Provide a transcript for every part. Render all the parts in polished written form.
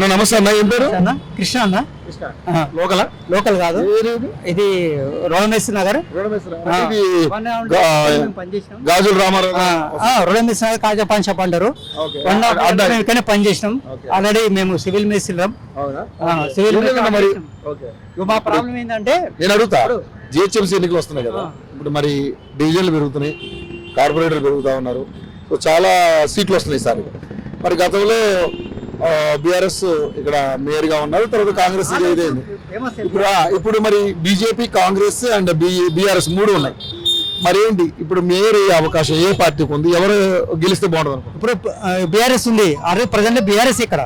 అన్న నమస్తే అన్న, ఏం పేరు? అన్న కృష్ణ అన్న. లోకల్ కాదు, ఇది రోడమేశ్వర నగర్. గాజుల రామారావు రోడమేశ్వర నగర్ కాజా పాన్ షాప్ అంటారు. ఇక్కడనే పని చేసినాం ఆల్రెడీ. మేము సివిల్ మేస్త్రిలం. సివిల్ మా ప్రాబ్లం ఏంటంటే, నేను అడుగుతా, జిహెచ్ఎంసీ ఎన్నికలు వస్తున్నాయి కదా, ఇప్పుడు మరి డివిజన్లు పెరుగుతున్నాయి, కార్పొరేటర్లు పెరుగుతా ఉన్నారు, సో చాలా సీట్లు వస్తున్నాయి సార్. మరి గతంలో బీఆర్ఎస్ ఇక్కడ మేయర్ గా ఉన్నారు, తర్వాత కాంగ్రెస్ ఇప్పుడు మరి బీజేపీ, కాంగ్రెస్ అండ్ బీఆర్ఎస్ మూడు ఉన్నాయి. మరి ఏంటి ఇప్పుడు మేయర్ అవకాశం ఏ పార్టీకి ఉంది? ఎవరు గెలిస్తే బాగుంటుంది? ఇప్పుడు బీఆర్ఎస్ ఉంది. అదే ప్రజెంట్ బీఆర్ఎస్ ఇక్కడ.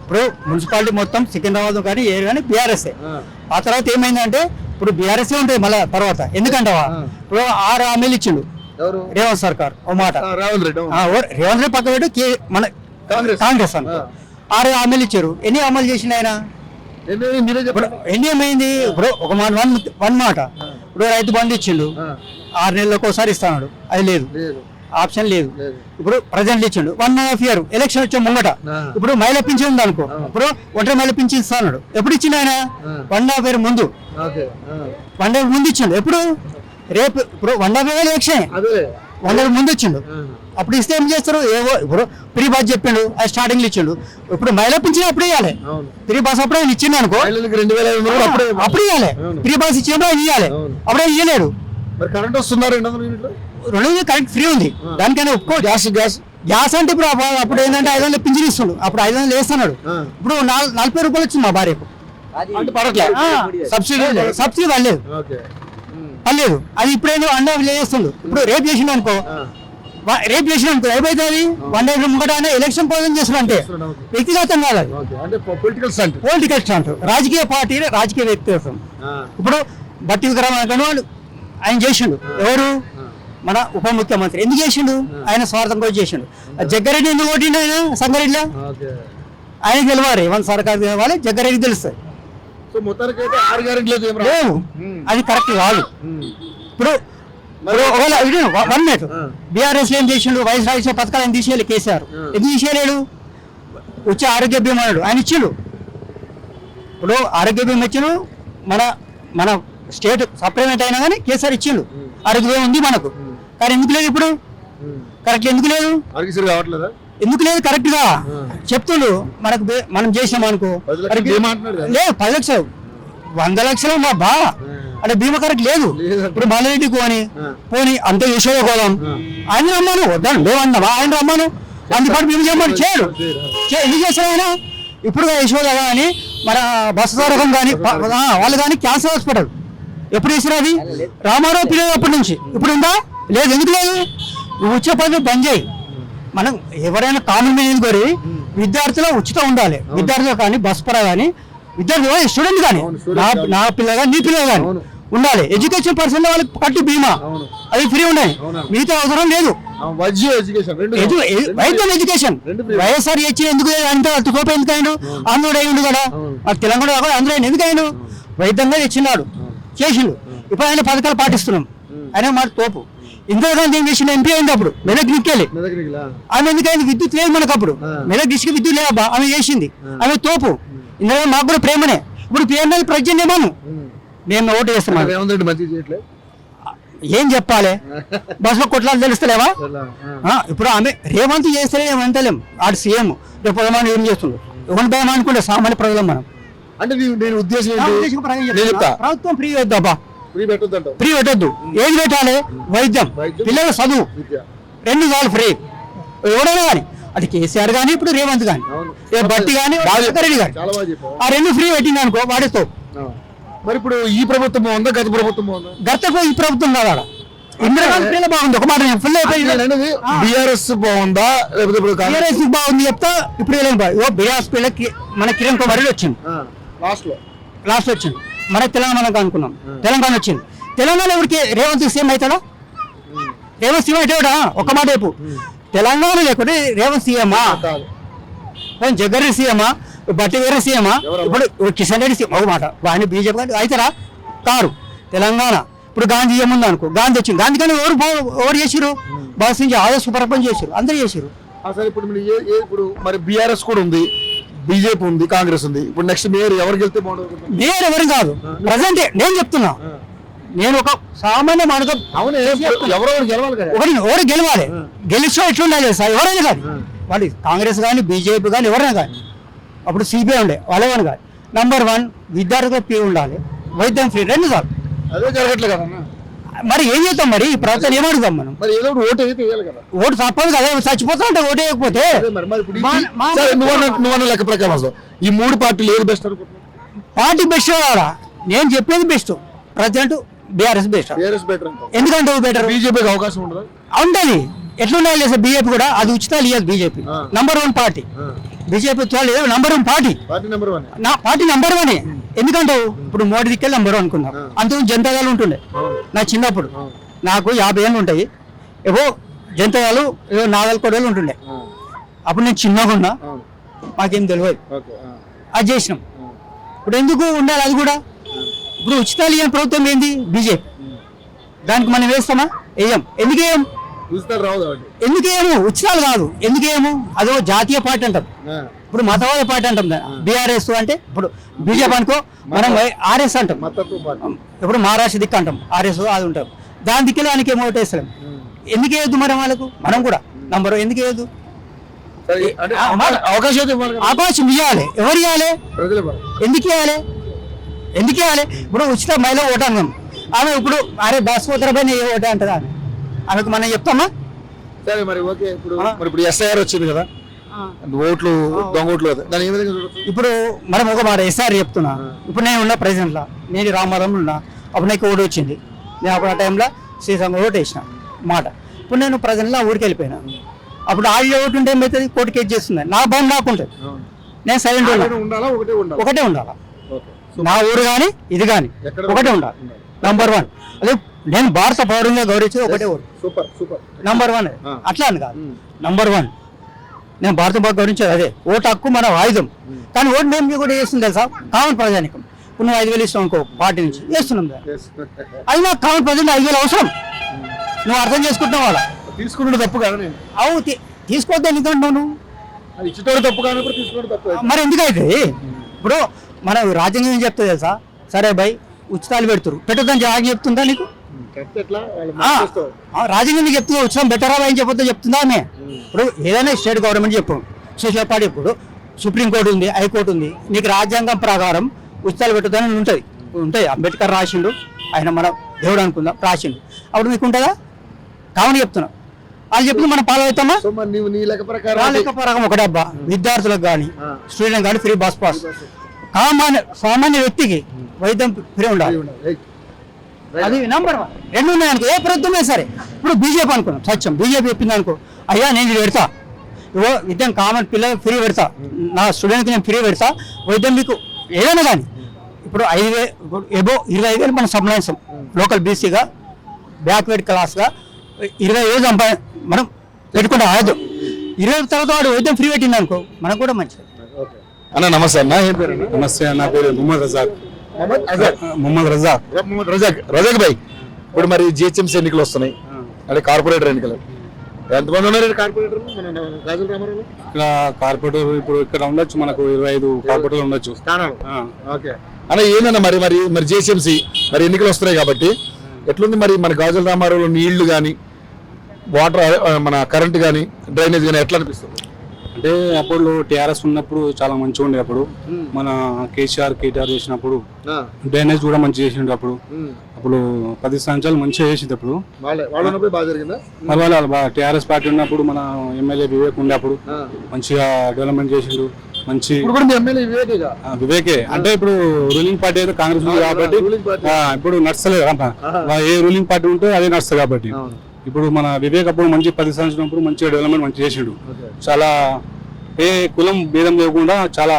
ఇప్పుడు మున్సిపాలిటీ మొత్తం సికింద్రాబాద్ కానీ ఏ కానీ బీఆర్ఎస్. ఆ తర్వాత ఏమైందంటే ఇప్పుడు బీఆర్ఎస్ ఉంటాయి మళ్ళా తర్వాత. ఎందుకంటావా, ఇప్పుడు 6 హామీలు ఇచ్చిండు రేవంత్ సర్కార్. ఓ మాట రేవంత్ రెడ్డి పక్క పెట్టి మన కాంగ్రెస్ అనుకో 6 హామీలు ఇచ్చారు. ఎన్ని అమలు చేసిండు ఆయన? ఎన్ని ఏమైంది? ఇప్పుడు ఒక వన్ మాట, ఇప్పుడు రైతు బంధు ఇచ్చిండు, 6 నెలలకు ఒకసారి ఇస్తాడు, అది లేదు, ఆప్షన్ లేదు. ఇప్పుడు ప్రజెంట్ ఇచ్చిండు 1.5 year ఎలక్షన్ వచ్చే ముంగట. ఇప్పుడు మహిళ పింఛన్ ఉంది అనుకో, ఇప్పుడు ఒంటరి మహిళ పింఛన్ ఇస్తాడు. ఎప్పుడు ఇచ్చిండు ఆయన? 1.5 year ముందు. 1.5 year ముందు ఇచ్చిండు. ఎప్పుడు? రేపు. ఇప్పుడు 1.5 year ఎలక్షన్ 1 year ముందు ఇచ్చిండు. అప్పుడు ఇస్తే ఏం చేస్తారు? ఏవో ఇప్పుడు ఫ్రీ బస్ చెప్పిండు, అది స్టార్టింగ్ ఇచ్చిండు. ఇప్పుడు మహిళా పింఛన్ అప్పుడు ఇవ్వాలి. ఫ్రీ బస్ అప్పుడే ఇచ్చిండు అనుకో, అప్పుడు ఇవ్వాలి. ఫ్రీ బస్ ఇచ్చినప్పుడు ఆయన ఇవ్వాలి, అప్పుడే ఇవ్వలేడు. కరెంట్ వస్తున్నారు 2 కరెంట్ ఫ్రీ ఉంది, దానికైనా ఒప్పుకో. గ్యాస్ అంటే ఇప్పుడు అప్పుడు ఏంటంటే 500 పింఛన్ ఇస్తుండు, అప్పుడు 500 వేస్తున్నాడు. ఇప్పుడు 40 రూపాయలు వచ్చింది మా భార్యకు. సబ్సిడీ పడలేదు. అది ఇప్పుడేందో వేస్తుండు. ఇప్పుడు రేపు చేసిండు అనుకో, ఏమైతుంది? 1 year ముంగటానే ఎలక్షన్ పోజం చేస్తున్నా అంటే వ్యక్తిగతం కాదు, పొలిటికల్ స్టంట్, రాజకీయ పార్టీ, రాజకీయ వ్యక్తిగతం. ఇప్పుడు బట్టి విక్రమార్క ఆయన చేసిండు. ఎవరు? మన ఉప ముఖ్యమంత్రి. ఎందుకు చేసిండు? ఆయన స్వార్థం కోసం చేసిండు. జగ్గారెడ్డి ఎందుకు ఓటిండు? ఆయన సంగారెడ్డిలో ఆయన గెలవాలి, రేవంత్ సర్కార్ గెలవాలి, జగ్గారెడ్డి తెలుస్తుంది. అది కరెక్ట్ కాదు. ఇప్పుడు వన్ మినిట్, బీఆర్ఎస్ ఏం చేసిండు? వైఎస్ రాజశేఖర పథకాలు ఆయన తీసేయాలి కేసీఆర్. ఎందుకు తీసేయలేడు? వచ్చే ఆరోగ్య బీమా ఆయన ఇచ్చిండు. ఇప్పుడు ఆరోగ్య బీమా ఇచ్చిండు, మన స్టేట్ సప్లిమెంట్ అయినా కానీ కేసీఆర్ ఇచ్చిండు. ఆరోగ్య బీమా ఉంది మనకు, కానీ ఎందుకు లేదు? ఇప్పుడు కరెక్ట్ ఎందుకు లేదు? ఎందుకు లేదు? కరెక్ట్ గా చెప్తుండు. మనం చేసినాం అనుకో, లేదు 10 లక్షలు 100 లక్షలు మా బా అంటే బీమా కరెక్ట్ లేదు. ఇప్పుడు బాలరెడ్డి పోని అంత యశోద కోదాం, ఆయన రమ్మాను, వద్దాను లేవన్నా, ఆయన రమ్మాను, అందుబాటు బీమా చేయమని చేయడు. ఎందుకు చేశారు ఆయన? ఇప్పుడు యశోద కానీ మన బసవరకం కానీ వాళ్ళు కానీ క్యాన్సర్ హాస్పిటల్ ఎప్పుడు వేసారు? అది రామారావు పిల్లలు అప్పటి నుంచి. ఇప్పుడు ఉందా? లేదు. ఎందుకు లేదు? నువ్వు వచ్చే పని బంద్ చేయి. మనం ఎవరైనా కామన్ మ్యాన్ కోరి విద్యార్థులు ఉచితం ఉండాలి. విద్యార్థులు కానీ బస్ పర కానీ విద్యార్థి స్టూడెంట్ కానీ నా పిల్ల కానీ నీ పిల్లలు కానీ ఉండాలి. ఎడ్యుకేషన్ పర్సన్ వాళ్ళకి కట్టి బీమా అది ఫ్రీ ఉన్నాయి, మిగతా అవసరం లేదు. వైద్యం ఎడ్యుకేషన్ వైఎస్ఆర్ ఇచ్చి ఎందుకు అంత తోపు ఎందుకు అయ్యాడు? ఆంధ్రుడు అయ్యిండు కదా, తెలంగాణ ఆంధ్ర ఎందుకు అయ్యాడు? వైద్యంగా ఇచ్చినాడు, చేసిండు. ఇప్పుడు ఆయన పథకాలు పాటిస్తున్నాం. ఆయన మాట తోపు. ఇందిరాగాంధీ ఏం చేసిండు? ఎంపీ అయింది అప్పుడు మెదక్ దిక్కెళ్ళి. ఆమె ఎందుకైంది? విద్యుత్ లేదు మనకు అప్పుడు, మెదక్ డిస్ట్రిక్ట్ విద్యుత్ లేదబ్బా, ఆమె చేసింది. ఆమె తోపు. ఇందులో మాకు కూడా ప్రేమనే. ఇప్పుడు పిఎంఎల్ ప్రజెంట్ ఏమాను మేము ఓటు వేస్తున్నాం. ఏం చెప్పాలి? బస్సులో కొట్లాలు తెలుస్తలేవా? ఇప్పుడు ఆమె రేవంత్ చేస్తే ఏమంటలేం, ఆడు సీఎం. రేపు మనం ఏం చేస్తుండ్రు? ఎవరి భయం అనుకుంటే సామాన్య ప్రజలం మనం. అంటే నేను ఉద్దేశం ప్రభుత్వం ఫ్రీ వద్దబ్బా, ఫ్రీ పెట్టద్దు. ఏది పెట్టాలి? వైద్యం, పిల్లల చదువు, 2 చాలు ఫ్రీ. ఎవడైనా కానీ, అది కేసీఆర్ కానీ ఇప్పుడు రేవంత్ కానీ బట్టి కానీ రెడ్డి కానీ ఆ 2 ఫ్రీ పెట్టింది అనుకో, వాడితో. మరి ఇప్పుడు ఈ ప్రభుత్వం బాగుందా, గత ప్రభుత్వం బాగుందా? ఈ ప్రభుత్వం కాదా? ఇందిరాగాంధీ పిల్లలు బాగుంది. ఒక మాట ఫుల్ అయిపోయింది. బీఆర్ఎస్ బాగుందా లేకపోతే బీఆర్ఎస్ బాగుంది చెప్తా. ఇప్పుడు బీఆర్ఎస్ పిల్లలకి మన కిరణ్ కుమార్ రెడ్డి వచ్చింది, లాస్ట్ వచ్చింది. మన తెలంగాణకు అనుకున్నాం, తెలంగాణ వచ్చింది. తెలంగాణ ఎవరికి? రేవంత్ సీఎం అవుతాడా? రేవంత్ సీఎం అవుతాడా? ఒక మాట రేపు తెలంగాణ లేకుంటే రేవంత్ సీఎమా? జగ్గారెడ్డి సీఎమా? బట్టి వేరే సీఎమా? ఇప్పుడు కిషన్ రెడ్డి సీఎం. ఒక మాట ఆయన బీజేపీ అవుతారా? కారు. తెలంగాణ ఇప్పుడు గాంధీ ఏముంది అనుకో, గాంధీ వచ్చింది. గాంధీ కానీ ఎవరు చేసిరు? బస్ నుంచి ఆదర్శ పరపని చేసారు, అందరూ చేసారు. ఇప్పుడు మరి బీఆర్ఎస్ కూడా ఉంది, బీజేపీ ఉంది, కాంగ్రెస్ ఉంది. ఇప్పుడు నెక్స్ట్ మేయర్ ఎవరికి వెళ్తే బాగుంటుంది? నేను ఎవరు కాదు, ప్రజెంట్ నేను చెప్తున్నా. నేను ఒక సామాన్య మానవ అవునే, ఎవరో గెలవాలి కదా. ఎవరు గెలవాలి, గెలిస్తే ఎట్లుండాలి సార్? ఎవరైనా కానీ వాళ్ళు కాంగ్రెస్ కానీ బీజేపీ కానీ ఎవరైనా కానీ, అప్పుడు సిబిఐ ఉండే వాళ్ళేమని కాదు. నంబర్ 1 విద్యార్థులకు ఫ్రీ ఉండాలి, వైద్యం ఫ్రీ, 2 సార్లు. అదే జరగట్లేదు కదా. మరి ఏం చేద్దాం? మరి ఈ ప్రభుత్వం ఏమడుగుతాం మనం? మరి ఏదో ఒకటి ఓటు అయితే వేయాలి కదా. ఓటు తప్పదు కదా, చచ్చిపోతా అంటే ఓటు వేయకపోతే. నువ్వన్న లెక్క ప్రకారం అసలు ఈ 3 పార్టీలు ఏది బెస్ట్ అనుకుంటున్నావు? పార్టీ బెస్ట్ కావాలా? నేను చెప్పేది best. Present BRS best. Better అంటావు. ఎందుకంటే బెటర్, బీజేపీకి అవకాశం ఉండదు. ఉంటది. ఎట్లుండాలి సార్? బీజేపీ కూడా అది ఉచితాలు ఇవ్వదు. BJP number 1 party. BJP number 1 party. Party number 1. ఎందుకంటే ఇప్పుడు మోడీ దిక్కే నంబర్ 1 అనుకున్నాం. అంతకు జనతాదళం ఉంటుండే నా చిన్నప్పుడు. నాకు 50 ఏళ్ళు ఉంటాయి. ఏవో జనతాదళాలు ఏవో 4 కోడలు ఉంటుండే. అప్పుడు నేను చిన్నగా ఉన్నా, మాకేం తెలియదు. అది చేసినాం. ఇప్పుడు ఎందుకు ఉండాలి అది కూడా? ఇప్పుడు ఉచితాలు ఇవ్వని ప్రభుత్వం ఏంది? బీజేపీ. దానికి మనం వేస్తామా? వేయం. ఎందుకేం? ఎందుకేమో ఉచితాలు కాదు. ఎందుకేమో అదో జాతీయ పార్టీ అంటాం. ఇప్పుడు మతవాద పార్టీ అంటాం. బీఆర్ఎస్ అంటే ఇప్పుడు బీజేపీ అనుకో, మనం ఆర్ఎస్ అంటాం. ఇప్పుడు మహారాష్ట్ర దిక్కు అంటాం, ఆర్ఎస్ అది ఉంటాం. దాని దిక్కులో దానికి ఏమో ఓటేస్తాం. ఎందుకు వేయద్దు మరి వాళ్ళకు? మనం కూడా నంబర్ ఎందుకు వేయద్దు? అవకాశం ఇవ్వాలి. ఎవరు ఇవ్వాలి? ఎందుకు ఇవ్వాలి? ఎందుకు ఇవ్వాలి? ఇప్పుడు ఉచిత మహిళ ఓటు అన్నాం. ఆమె ఇప్పుడు అరే భాస్వతర పైన ఏ ఓటే అంటదా? ఆమెకు మనం చెప్తామా? సరే మరి ఓకే. ఇప్పుడు ఎస్ఐఆర్ వచ్చింది కదా, ఓట్లు దొంగ ఓట్లు. దాని ఏ విధంగా చూడొచ్చు? ఇప్పుడు మనం ఒక మాట ఎస్ఆర్ చెప్తున్నా. ఇప్పుడు నేను ఉన్న ప్రెసిడెంట్లో, నేను రామారంలో ఉన్నా. అప్పుడు నాకు ఓటు వచ్చింది. నేను అప్పుడు ఆ టైంలో శ్రీశంకర్ ఓటు వేసిన మాట. ఇప్పుడు నేను ప్రెసిడెంట్లో ఊరికి వెళ్ళిపోయినా. అప్పుడు ఆడియో ఓటు ఉంటే ఏమైతుంది? కోర్టు కేసు చేస్తుంది. నా భయం నాకుంటుంది. నేను సైలెంట్ ఉన్నా. ఒకటే ఉండాలా. నా ఊరు కానీ ఇది కానీ ఒకటే ఉండాలి. నంబర్ 1. అదే నేను భారత పౌరంగా గౌరవించేది ఒకటే ఓటు. నంబర్ 1 అట్లా అని కాదు. నంబర్ 1 నేను భారత పౌరంగా గౌరవించేది అదే. ఓటు హక్కు మన ఆయుధం. కానీ ఓటు మేము కూడా చేస్తుంది తెలుసా? కామన్ ప్రజానికం. ఇప్పుడు నువ్వు 5,000 ఇస్తావు అనుకో, పార్టీ నుంచి వేస్తున్నాం. అది నాకు కామన్ ప్రజెంట్ 5,000 అవసరం. నువ్వు అర్థం చేసుకుంటున్నావు. వాళ్ళ తీసుకుంటే తప్పు కదా. అవు తీసుకోవద్దు. ఎందుకంటున్నావు నువ్వు? ఇచ్చేటోడు తప్పు కానీ తీసుకోవడం తప్పు. మరి ఎందుకైతే ఇప్పుడు మన రాజ్యాంగం ఏం చెప్తుంది తెలుసా? సరే బై ఉచితాలు పెడుతురు, పెట్టొద్దని జాగ్రత్త చెప్తుందా నీకు? రాజ్యాంగం చెప్తుందా ఉచితం బెటరా అని చెప్పొద్దా? చెప్తుందా ఆమె? ఇప్పుడు ఏదైనా స్టేట్ గవర్నమెంట్ చెప్పు, స్టేట్ పార్టీ. ఇప్పుడు సుప్రీంకోర్టు ఉంది, హైకోర్టు ఉంది. నీకు రాజ్యాంగం ప్రకారం ఉచితాలు పెట్టొద్దని ఉంటాయి. అంబేద్కర్ రాసిండు, ఆయన మన దేవుడు అనుకుందాం రాసిండు. అప్పుడు మీకు ఉంటుందా? కామని చెప్తున్నా. వాళ్ళు చెప్తే మనం ఫాలో అవుతామా? లెక్క ప్రకారం ఒకటే అబ్బా, విద్యార్థులకు కానీ స్టూడెంట్ కానీ ఫ్రీ బస్ పాస్. సామాన్య వ్యక్తికి వైద్యం ఫ్రీ ఉండాలి. అది నంబర్ 1. 2 ఉన్నాయనుకో, ఏ ప్రభుత్వమే సరే. ఇప్పుడు బీజేపీ అనుకున్నాం, సత్యం బీజేపీ చెప్పింది అనుకో, అయ్యా నేను ఇది పెడతా, ఇవో విద్యం కామన్ పిల్లలకు ఫ్రీ పెడతా, నా స్టూడెంట్కి నేను ఫ్రీ పెడతా, వైద్యం మీకు ఏదైనా కానీ. ఇప్పుడు 5,000 ఎబో 25,000 మనం సంపాదిస్తాం లోకల్ బీసీగా, బ్యాక్వర్డ్ క్లాస్గా 20,000 మనం పెట్టుకుంటే అవ్వదు. 20 తర్వాత వాడు వైద్యం ఫ్రీ పెట్టింది అనుకో, మనకు కూడా మంచిది. అన్న నమస్తే అన్న. ఏం పేరు? నమస్తే, నా పేరు మొహమ్మద్ రజాక్. రజాక్ భాయ్, ఇప్పుడు మరి జిహెచ్ఎంసీ ఎన్నికలు వస్తున్నాయి, అంటే కార్పొరేటర్ ఎన్నికలు. ఎంతమంది ఉన్నారు కార్పొరేటర్? ఇక్కడ కార్పొరేటర్ ఇప్పుడు ఇక్కడ ఉండొచ్చు, మనకు 25 కార్పొరేటర్లు ఉండొచ్చు. అన్న ఏందన్న మరి మరి మరి జిహెచ్ఎంసీ మరి ఎన్నికలు వస్తున్నాయి కాబట్టి ఎట్లుంది మరి మన గాజుల రామారావులో నీళ్లు కానీ, వాటర్ మన కరెంట్ కానీ, డ్రైనేజ్ కానీ ఎట్లా అనిపిస్తుంది? అంటే అప్పుడు టీఆర్ఎస్ ఉన్నప్పుడు చాలా మంచిగా ఉండే. అప్పుడు మన కేటీఆర్ చేసినప్పుడు డ్రైనేజ్ కూడా మంచిగా చేసిండు. అప్పుడు 10 సంవత్సరాలు మంచిగా చేసింది. అప్పుడు టీఆర్ఎస్ పార్టీ ఉన్నప్పుడు మన ఎమ్మెల్యే వివేక్ ఉండే, అప్పుడు మంచిగా డెవలప్మెంట్ చేసిండు. మంచి వివేకే అంటే ఇప్పుడు రూలింగ్ పార్టీ అయితే కాంగ్రెస్ ఉంది కాబట్టి ఇప్పుడు నడుస్తలేదు. ఏ రూలింగ్ పార్టీ ఉంటే అదే నడుస్తుంది కాబట్టి ఇప్పుడు మన వివేక్ అప్పుడు మంచి 10 సంవత్సరం మంచిగా డెవలప్మెంట్ మంచిగా చేసిండు. చాలా ఏ కులం భేదం లేకుండా చాలా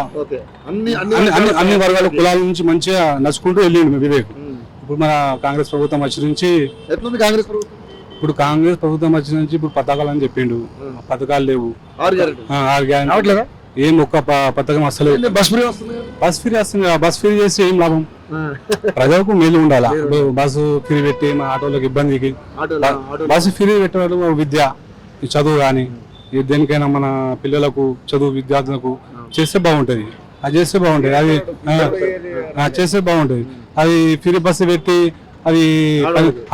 అన్ని వర్గాల కులాల నుంచి మంచిగా నడుచుకుంటూ వెళ్ళిండు వివేక్. ఇప్పుడు మన కాంగ్రెస్ ప్రభుత్వం వచ్చి నుంచి ఇప్పుడు కాంగ్రెస్ ప్రభుత్వం వచ్చి నుంచి ఇప్పుడు పథకాలు అని చెప్పిండు. పథకాలు లేవు, 6 గ్యారెంటీ ఏం ఒక్క పథకం అసలు. బస్ ఫ్రీ వస్తుంది. బస్ ఫ్రీ చేసి ఏం లాభం? ప్రజలకు మేలు ఉండాలా. బస్సు ఫ్రీ పెట్టి మా ఆటోలకు ఇబ్బందికి బస్సు ఫ్రీ పెట్టడం, విద్య చదువు కానీ దేనికైనా మన పిల్లలకు చదువు విద్యార్థులకు చేస్తే బాగుంటది. అది చేస్తే బాగుంటది. అది చేస్తే బాగుంటది. అది ఫ్రీ బస్సు పెట్టి అది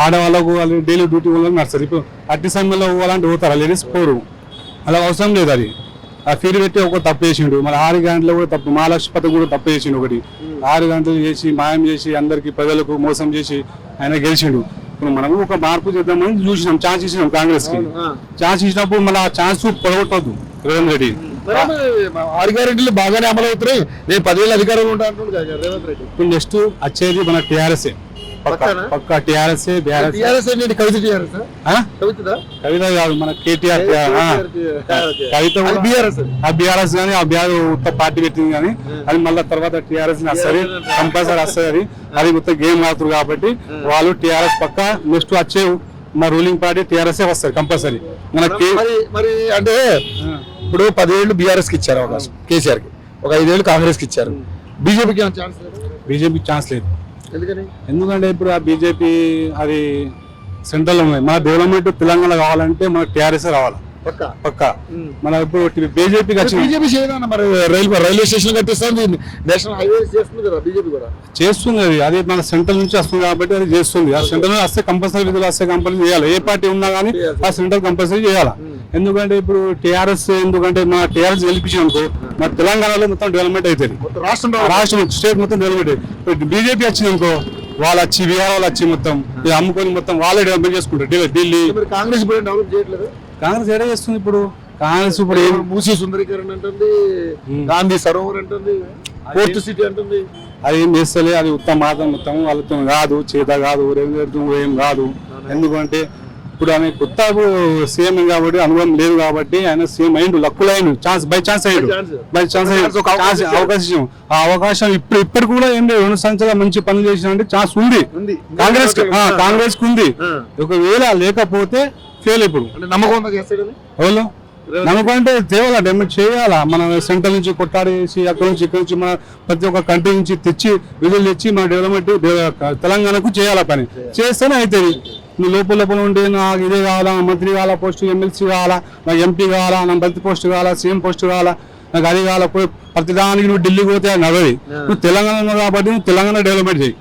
ఆడవాళ్ళకు వాళ్ళు డైలీ డ్యూటీ వాళ్ళకి నడుస్తుంది. ఇప్పుడు అట్టి సమయంలో పోవాలంటే పోతారా? లేడీస్ పోరు. అలా అవసరం లేదు. అది ఆ ఫీడ్ పెట్టి ఒక తప్పు చేసిండు. మరి 6 గంటలు కూడా తప్పు, మహాలక్ష్మి పథకం కూడా తప్పు చేసిండు. ఒకటి 6 గంటలు చేసి మాయం చేసి అందరికి ప్రజలకు మోసం చేసి ఆయన గెలిచిండు. ఇప్పుడు మనము ఒక మార్పు చేద్దామని చూసినాం, ఛాన్స్ ఇచ్చినాం కాంగ్రెస్ కి. ఛాన్స్ ఇచ్చినప్పుడు మన ఆ ఛాన్స్ పొడగొట్టద్దు రేవంత్ రెడ్డి. 6 గ్యారెంటీలు బాగానే అమలు అవుతున్నాయి. నేను 10 ఏళ్ళ అధికారంలో ఉంటా అంటున్నాడు కదా రేవంత్ రెడ్డి. ఇప్పుడు నెక్స్ట్ వచ్చేది మన టీఆర్ఎస్ పక్క టీఆర్ఎస్. కవిత కాదు, మన కేటీఆర్ కవిత బీఆర్ఎస్ కానీ ఆ బీఆర్ ఉత్త పార్టీ పెట్టింది కానీ అది మళ్ళీ తర్వాత టీఆర్ఎస్ వస్తుంది, కంపల్సరీ వస్తుంది. అది మొత్తం గేమ్ ఆడుతారు కాబట్టి వాళ్ళు టీఆర్ఎస్ పక్క నెక్స్ట్ వచ్చే మా రూలింగ్ పార్టీ టీఆర్ఎస్ వస్తుంది కంపల్సరీ. మరి అంటే ఇప్పుడు 10 ఏళ్ళు బీఆర్ఎస్ కి ఇచ్చారు అవకాశం కేసీఆర్ కి, ఒక 5 ఏళ్ళు కాంగ్రెస్ కి ఇచ్చారు. బీజేపీకి బీజేపీకి ఛాన్స్ లేదు. ఎందుకంటే ఇప్పుడు ఆ బీజేపీ అది సెంట్రల్ ఉన్నాయి. మన డెవలప్మెంట్ తెలంగాణ కావాలంటే మనకు టీఆర్ఎస్ రావాలి పక్క. మన ఇప్పుడు బీజేపీకి రైల్వే స్టేషన్ కట్టిస్తుంది, నేషనల్ హైవేస్ చేస్తుంది కదా బీజేపీ కూడా చేస్తుంది. అది మన సెంట్రల్ నుంచి వస్తుంది కాబట్టి అది చేస్తుంది. ఆ సెంట్రల్ నుంచి వస్తే కంపల్సరీ విధులు వస్తే కంపల్సరీ చేయాలి. ఏ పార్టీ ఉన్నా కానీ ఆ సెంట్రల్ కంపల్సరీ చేయాలి. ఎందుకంటే ఇప్పుడు టీఆర్ఎస్ ఎందుకంటే మన టీఆర్ఎస్ గెలిపించామనుకో మన తెలంగాణలో మొత్తం డెవలప్మెంట్ అవుతుంది, రాష్ట్రం స్టేట్ మొత్తం డెవలప్మెంట్ అవుతుంది. బీజేపీ వచ్చింది అనుకో వాళ్ళు వచ్చి బీహార్ వాళ్ళు వచ్చి మొత్తం అమ్ముకొని మొత్తం వాళ్ళే డెవలప్మెంట్ చేసుకుంటారు. ఢిల్లీ కాంగ్రెస్ డెవలప్ చేయట్లేదు. కాంగ్రెస్ ఏడా చేస్తుంది ఇప్పుడు? కాంగ్రెస్ ఇప్పుడు మూసీ సుందరీకరణ అంటుంది, గాంధీ సరోవర్ అంటుంది, పోర్ట్ సిటీ అంటుంది. అది ఏం చేస్తలే. అది ఉత్తమ మాత్రం మొత్తం వాళ్ళతో కాదు, చేత కాదు, ఏం కాదు. ఎందుకంటే ఇప్పుడు ఆమె కొత్త సీఎం కాబట్టి అనుభవం లేదు కాబట్టి ఆయన సీఎం అయ్యిండు, లక్కులు అయ్యిండు, బై ఛాన్స్ అవకాశం. ఆ అవకాశం ఇప్పుడు కూడా ఏం లేదు. 2 సంవత్సరాలు మంచి పనులు చేసిన ఛాన్స్ ఉంది కాంగ్రెస్ కు ఉంది. ఒకవేళ లేకపోతే ఫెయిల్. ఇప్పుడు నమ్మకం నమ్మకం అంటే తేవాలంటే చేయాలా. మన సెంట్రల్ నుంచి కొట్టాడేసి అక్కడ నుంచి ఇక్కడ నుంచి మన ప్రతి ఒక్క కంట్రీ నుంచి తెచ్చి విధులు తెచ్చి మన డెవలప్మెంట్ తెలంగాణకు చేయాలా. పని చేస్తేనే అవుతుంది. నువ్వు లోపల ఉండి నాకు ఇదే కావాలా, మంత్రి కావాలా, పోస్ట్ ఎమ్మెల్సీ కావాలా, నాకు ఎంపీ కావాలా, నాకు మంత్రి పోస్ట్ కావాలా, సీఎం పోస్ట్ కావాలా, నాకు అది కావాలా, ప్రతిదానికి నువ్వు ఢిల్లీ పోతే నడవది. నువ్వు తెలంగాణ కాబట్టి నువ్వు తెలంగాణ డెవలప్మెంట్ చేయి.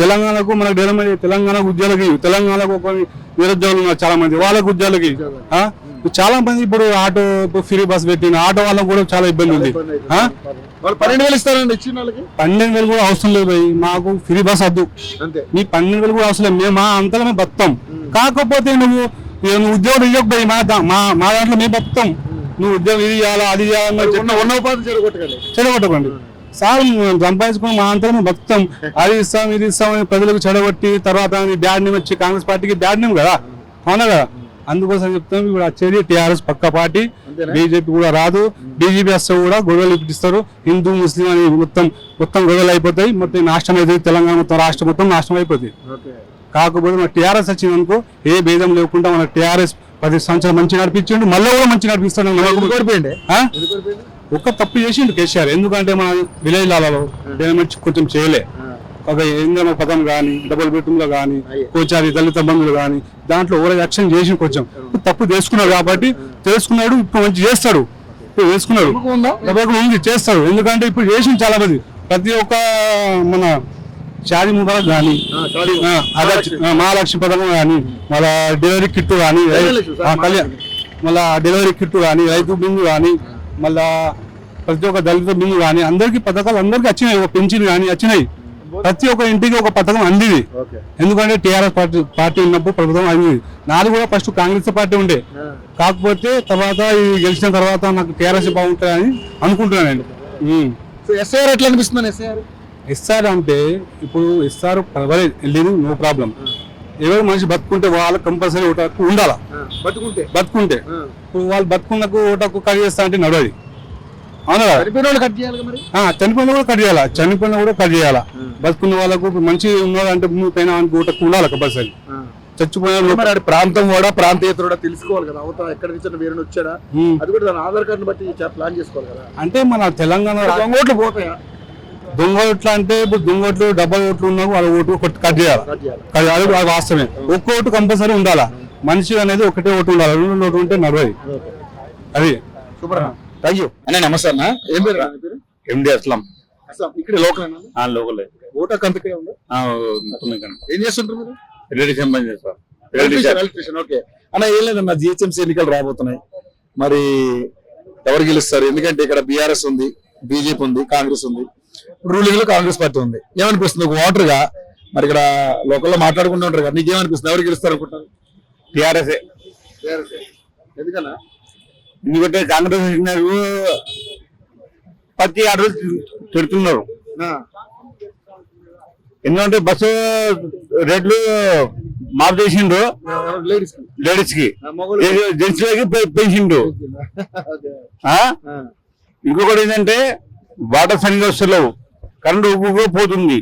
తెలంగాణకు మనకు డెవలప్మెంట్ తెలంగాణకు ఉద్యోగులకి, తెలంగాణకు ఒక నిరుద్యోగులు ఉన్నారు చాలా మంది, వాళ్ళకు ఉద్యోగులకి చాలా మంది. ఇప్పుడు ఆటో ఫ్రీ బస్ పెట్టిన ఆటో వాళ్ళకు కూడా చాలా ఇబ్బంది ఉంది. 12,000 ఇస్తారండి ఇచ్చిన వాళ్ళకి. 12,000 కూడా అవసరం లేదు భయ్, మాకు ఫ్రీ బస్ వద్దు. మీ 12,000 కూడా అవసరం లేదు, మేము అంతలో మేము బతాం. కాకపోతే నువ్వు ఉద్యోగం ఇవ్వకపోయి మా దాంట్లో మేము బతాం. నువ్వు ఉద్యోగం ఇది చేయాలా అది చేయాలని చెడగొట్టకండి సార్. సంపాదించుకుని మా అంతా మేము బతాం. అది ఇస్తాం ఇది ఇస్తాం ప్రజలకు చెడగొట్టి తర్వాత బ్యాడ్ నేమ్ వచ్చి కాంగ్రెస్ పార్టీకి బ్యాడ్ నేమ్ కదా, అవునా కదా. అందుకోసం చెప్తాం ఇప్పుడు వచ్చేది టీఆర్ఎస్ పక్క పార్టీ. బీజేపీ కూడా రాదు. బీజేపీ వస్తే కూడా గొడవలు ఇప్పిస్తారు. హిందూ ముస్లిం అని మొత్తం గొడవలు అయిపోతాయి. మొత్తం నాశనం అవుతుంది. తెలంగాణ మొత్తం రాష్ట్రం మొత్తం నాశనం అయిపోతుంది. కాకపోతే మన టీఆర్ఎస్ వచ్చింది అనుకో ఏ భేదం లేకుండా మన టీఆర్ఎస్ 10 సంవత్సరాలు మంచి నడిపించండు, మళ్ళీ కూడా మంచి నడిపిస్తాడు. ఒక్క తప్పు చేసిండు కేసీఆర్. ఎందుకంటే మన విలేజ్లలో డెవలప్మెంట్ కొంచెం చేయలే. ఒక ఇంధన పథకం కానీ, డబుల్ బెడ్రూమ్ లో కానీ, కోచారి దళిత బంధువులు కానీ దాంట్లో ఓవర్ యాక్షన్ చేసి కొంచెం తప్పు చేసుకున్నాడు కాబట్టి తెలుసుకున్నాడు. ఇప్పుడు మంచి చేస్తాడు. ఇప్పుడు వేసుకున్నాడు ఉంది చేస్తాడు. ఎందుకంటే ఇప్పుడు చేసిన చాలా మంది ప్రతి ఒక్క మన షాదీ ముబారక్ కానీ, మహాలక్ష్మి పథకం కానీ, మళ్ళా డెలివరీ కిట్ కానీ, మళ్ళా డెలివరీ కిట్ కానీ, రైతు బిందు కానీ, మళ్ళా ప్రతి ఒక్క దళిత బిందు కానీ అందరికి పథకాలు అందరికి వచ్చినాయి. ఒక పెన్షన్ కానీ వచ్చినాయి. ప్రతి ఒక్క ఇంటికి ఒక పథకం అందింది. ఎందుకంటే టీఆర్ఎస్ పార్టీ ఉన్నప్పుడు ప్రభుత్వం అందింది. నాది కూడా ఫస్ట్ కాంగ్రెస్ పార్టీ ఉండే. కాకపోతే తర్వాత గెలిచిన తర్వాత నాకు టీఆర్ఎస్ బాగుంటుందని అనుకుంటున్నాను. ఎస్ఆర్ ఎట్లా అనిపిస్తుంది? ఎస్ఆర్ అంటే ఇప్పుడు ఎస్ఆర్ వెళ్ళింది నో ప్రాబ్లం. ఎవరు మనిషి బతుకుంటే వాళ్ళకి కంపల్సరీ ఓటకు ఉండాలా. బతుకుంటే ఇప్పుడు వాళ్ళు బతుకున్నకు ఓటకు కట్ చేస్తా అంటే నడవది. అవునా? చనిపోయిన కూడా కట్ చేయాలా, చనిపోయిన కూడా కట్ చేయాలా. బతుకున్న వాళ్ళకు మంచి ఉన్నదంటే భూమి పైన ఓటకు ఉండాలి కంపల్సరీ. చచ్చిపోయిన ప్రాంతం కూడా ప్రాంతీయత కూడా తెలుసుకోవాలి కదా. అవతల ఎక్కడి నుంచి వేరే వచ్చాడా అది కూడా దాని ఆధార్ కార్డు బట్టి ప్లాన్ చేసుకోవాలి కదా. అంటే మన తెలంగాణ ఓట్లు పోతాయా? దొంగ ఓట్లు అంటే ఇప్పుడు దొంగ ఓట్లు 70 ఓట్లు ఉన్నా వాళ్ళ ఓటు కట్ చేయాలి. అది వాస్తవమే. ఒక్క ఓటు కంపల్సరీ ఉండాలా. మనిషి అనేది ఒకటే ఓటు ఉండాలి. 2 ఓటు ఉంటే నడవది. అది సూపర్ థ్యాంక్ యూ అన్న. నమస్తే అన్న. ఏం పేరు అన్న మీ పేరు? ఎండి అస్లం ఇక్కడ లోకల్ లోకల్ ఓటా కంతకే ఉందా? ఏం చేస్తుంటారు మీరు? రెడ్డి చేస్తారు ఎలక్ట్రీషియన్. ఓకే అన్న. ఏం లేదన్న, జిహెచ్ఎంసీ ఎన్నికలు రాబోతున్నాయి. మరి ఎవరు గెలుస్తారు? ఎందుకంటే ఇక్కడ బీఆర్ఎస్ ఉంది, బీజేపీ ఉంది, కాంగ్రెస్ ఉంది. రూలింగ్ లో కాంగ్రెస్ పార్టీ ఉంది. ఏమనిపిస్తుంది ఒక ఓటర్ గా? మరి ఇక్కడ లోకల్లో మాట్లాడుకుంటూ ఉంటారు కదా, నీకేమనిపిస్తుంది? ఎవరు గెలుస్తారు అనుకుంటారు? టిఆర్ఎస్. ఎందుకన్నా? ఎందుకంటే కాంగ్రెస్ ప్రతి ఆరు తిడుతున్నారు. ఎందుకంటే బస్సు రేట్లు మాఫ్ చేసిండు లేడీస్ కి, జెంట్స్ లకి పెంచిండు. ఇంకొకటి ఏంటంటే వాటర్ సరిగ్గా వస్తలేవు, కరెంట్ ఉగ్గు పోతుంది.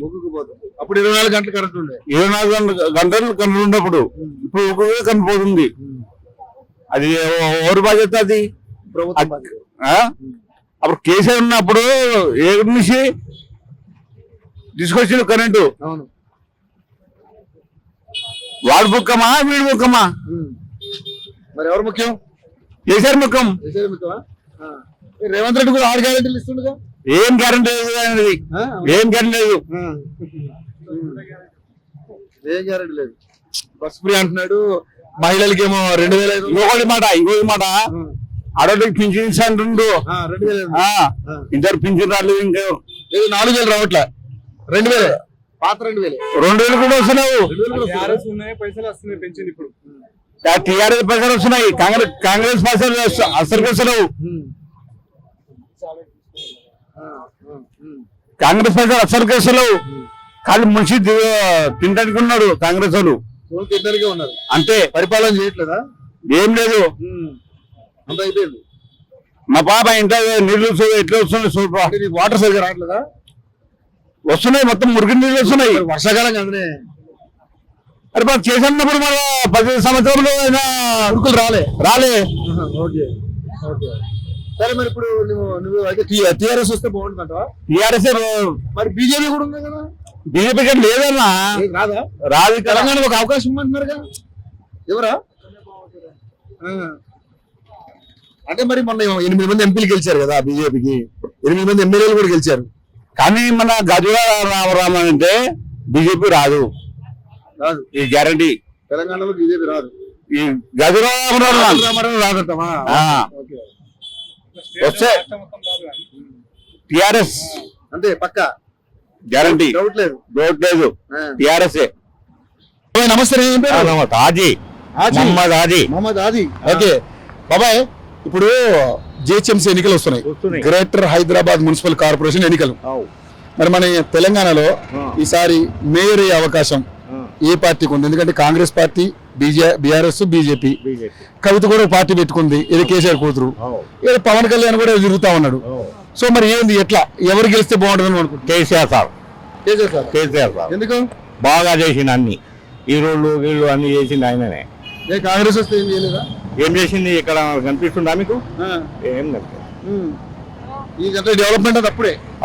అప్పుడు 24 గంటలు కరెంట్ ఉండే, 24 గంటలు కరెంట్ ఉన్నప్పుడు ఇప్పుడు ఉగ్గు కరెంట్ పోతుంది. అది ఎవరు బాధ్యత? అది అప్పుడు కేసీఆర్ ఉన్నప్పుడు ఏ నుంచి తీసుకొచ్చిన కరెంటు వాడు ముఖ్యమా వీడు ముఖ్యమా? మరి ఎవరు ముఖ్యం? కేసీఆర్ ముఖ్యం. రేవంత్ రెడ్డి కూడా 6 గ్యారెంటీలు ఇస్తుండగా ఏం గ్యారెంటీ లేదు, ఏం గ్యారెంటీ లేదు. ఏం గ్యారెంటీ లేదు. బస్ ఫ్రీ అంటున్నాడు, మహిళలకి ఏమో 2500. ఇంకొకటి మాట ఆడవాళ్ళకి పింఛన్ అంటుండు. 2005 ఇద్దరు పింఛన్ రాలేదు. ఇంకా 4000 రావట్లే, 2000 పాత 2000 కూడా వస్తున్నావు. పైసలు వస్తున్నాయి పెన్షన్ ఇప్పుడు. టీఆర్ఎస్ పైసలు వస్తున్నాయి, కాంగ్రెస్ పైసలు అసలు వస్తున్నావు. కాంగ్రెస్ పైసలు అసలు వస్తున్నావు. కానీ మనిషి తినడానికి ఉన్నాడు కాంగ్రెస్ వాళ్ళు. ఉన్నారు అంతే, పరిపాలన చేయట్లేదా? ఏం లేదు, అంత అయిపోయింది. మా పాప ఇంత నీళ్ళు ఎట్లా వస్తున్నాయి చూడరా. వాటర్ సరిగ్గా రావట్లేదా? వస్తున్నాయి, మొత్తం మురికి నీళ్ళు వస్తున్నాయి. వర్షాకాలం కదనే. అరే మనం చేసినప్పుడు మన 15 సంవత్సరంలో ఉరుకులు రాలే. ఓకే ఓకే సరే. మరి ఇప్పుడు నువ్వు అయితే టీఆర్ఎస్ వస్తే బాగుంటుందంట. టీఆర్ఎస్ మరి బీజేపీ కూడా ఉంది కదా? బీజేపీ కంటే లేదన్నా, రాదా? రాదు. తెలంగాణలో ఒక అవకాశం ఇవ్వమంటున్నారుగా. ఎవరా? అంటే మరి మొన్న 8 మంది ఎంపీలు గెలిచారు కదా బీజేపీకి, 8 మంది ఎమ్మెల్యేలు కూడా గెలిచారు. కానీ మన గజుల రామరామ అంటే బీజేపీ రాదు, ఈ గ్యారంటీ. తెలంగాణలో బీజేపీ రాదు, ఈ గజుల రామరావు రాదంటావా? వస్తే టిఆర్ఎస్ అంతే పక్కా గ్యారంటీ, డౌట్ లేదు. టిఆర్ఎస్. నమస్తే. ఆజీ మహమ్మద్ ఆది. ఓకే బాబాయ్, ఇప్పుడు జిహెచ్ఎంసీ ఎన్నికలు వస్తున్నాయి, గ్రేటర్ హైదరాబాద్ మున్సిపల్ కార్పొరేషన్ ఎన్నికలు. మరి మన తెలంగాణలో ఈసారి మేయర్ అయ్యే అవకాశం ఏ పార్టీకి ఉంది? ఎందుకంటే కాంగ్రెస్ పార్టీ, బీఆర్ఎస్, బీజేపీ, కవిత కూడా పార్టీ పెట్టుకుంది, ఇది కేసీఆర్ కూతురు, ఇది పవన్ కళ్యాణ్ కూడా తిరుగుతా ఉన్నాడు. సో మరి ఏంది, ఎట్లా, ఎవరు గెలిస్తే బాగుంటుంది అనుకుంటున్నారు? కేసీఆర్ సార్. ఎందుకు? బాగా చేసింది అన్ని, ఈ రోడ్లు వీళ్ళు అన్ని చేసింది ఆయననే. కాంగ్రెస్ వస్తే ఏం చేయలేదా? ఏం చేసింది ఇక్కడ కనిపిస్తుందా మీకు? ఏం ఈ డెవలప్మెంట్ అది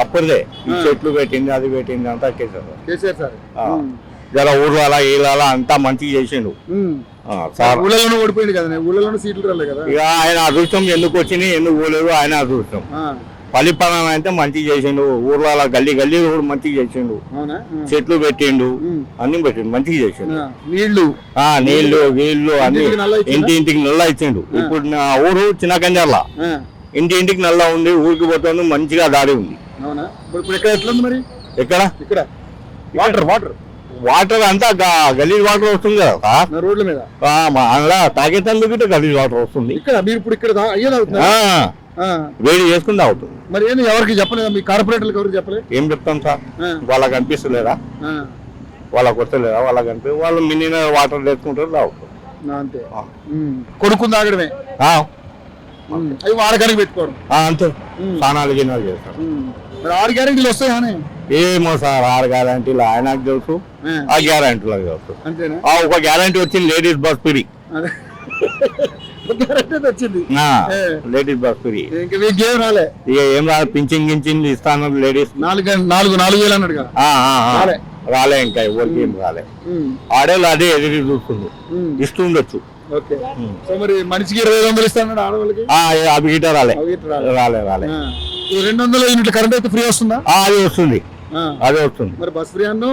అప్పుడే చెట్లు పెట్టింది, అది పెట్టింది అంతా కేసీఆర్ సార్. జర ఊర్ల ఈళ్ళ అంతా మంచిగా చేసిండు సార్. ఊళ్ళలోనే ఓడిపోయింది కదా, ఊళ్ళలోనే సీట్లు రాలే కదా. ఇక ఆయన అదృష్టం, ఎందుకు వచ్చినాయి ఎందుకు పోలేదు ఆయన అదృష్టం. పల్లిపాలన అయితే మంచిగా చేసిండు, ఊర్ల గల్లీ గల్లీ కూడా మంచిగా చేసిండు, చెట్లు పెట్టిండు, అన్ని పెట్టిండు, మంచిగా చేసిండు. నీళ్లు వీళ్ళు అన్ని ఇంటింటికి నల్ల ఇచ్చిండు. ఇప్పుడు నా ఊరు చిన్న కంజర్ల, ఇంటింటికి నల్ల ఉంది, ఊరికి పోతుంది, మంచిగా దారి ఉంది. మరి ఎక్కడ వాటర్ అంతా గలీజ్ వాటర్ వస్తుంది కదా రోడ్ల మీద, అలా తాగేటందుకు గలీజ్ వాటర్ వస్తుంది. వేడి చేసుకుని తాగుతుంది. మరి ఏంది, ఎవరికి చెప్పలేదా? మీ కార్పొరేటర్లకు ఎవరికి చెప్పలేదు? ఏం చెప్తాం సార్, వాళ్ళకి అనిపిస్తలేదా? వాళ్ళకి వస్తలేదా? వాళ్ళకి అనిపి వాళ్ళు మినిన వాటర్ తెచ్చుకుంటారు, తాగుతారు అంతే. కొనుక్కుని తాగడమే, అవి వాడకానికి పెట్టుకోవడం అంతే. స్నానాలు గినాలు చేస్తారు. 6 గ్యారెంటీలు వస్తాయి. ఏమో సార్, 6 గ్యారెంటీలు ఆయనకు తెలుసు, ఆ గ్యారెంటీలకు తెలుసు. ఒక గ్యారెంటీ వచ్చింది, ladies bus free. Ladies bus free ఏం రాలే, ఏం రాలే. పింఛన్ గించింది ఇస్తాను, లేడీస్ 4,000 అన్నాడు. రాలే, ఇంకా ఎవరికి ఏం రాలే. ఆడేళ్ళు అదే ఎదురు చూస్తుండ్రు, ఇస్తుండొచ్చు. ఓకే. సో మరి మనిషికి 2500 ఇస్తాను ఆడవాళ్ళకి అవి గిట్ట రాలే అవి ఇట్లా రాదు. రాలే రాలే ఈ 200 యూనిట్ల కరెంట్ అయితే ఫ్రీ వస్తుందా? అది వస్తుంది అదే వస్తుంది మరి బస్ ఫ్రీ అన్న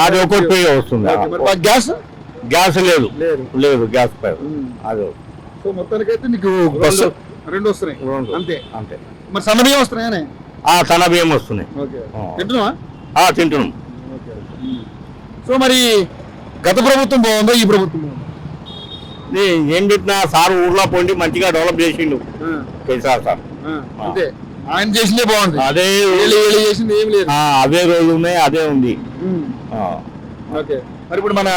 అది ఒకటి ఫ్రీ వస్తుంది గ్యాస్ గ్యాస్ లేదు లేదు. లేదు గ్యాస్ పై అదే సో మొత్తానికైతే నీకు బస్సు 2 వస్తున్నాయి అంతే. అంతే మరి సన్నబియ్యం వస్తున్నాయనే? సన్న బియ్యం వస్తున్నాయి ఓకే. తింటున్నావా? తింటున్నాం. సో మరి గత ప్రభుత్వం బాగుందా ఈ ప్రభుత్వం బాగుందా? ఏం పెట్టినా సార్ ఊర్లో పోండి మంచిగా డెవలప్ చేసిండు కేసీఆర్ సార్. అంతే ఆయన చేసిందే బాగుంది. అదే చేసింది ఏం లేదు. అదే రోజు ఉన్నాయి అదే ఉంది. ఓకే. మరి ఇప్పుడు మన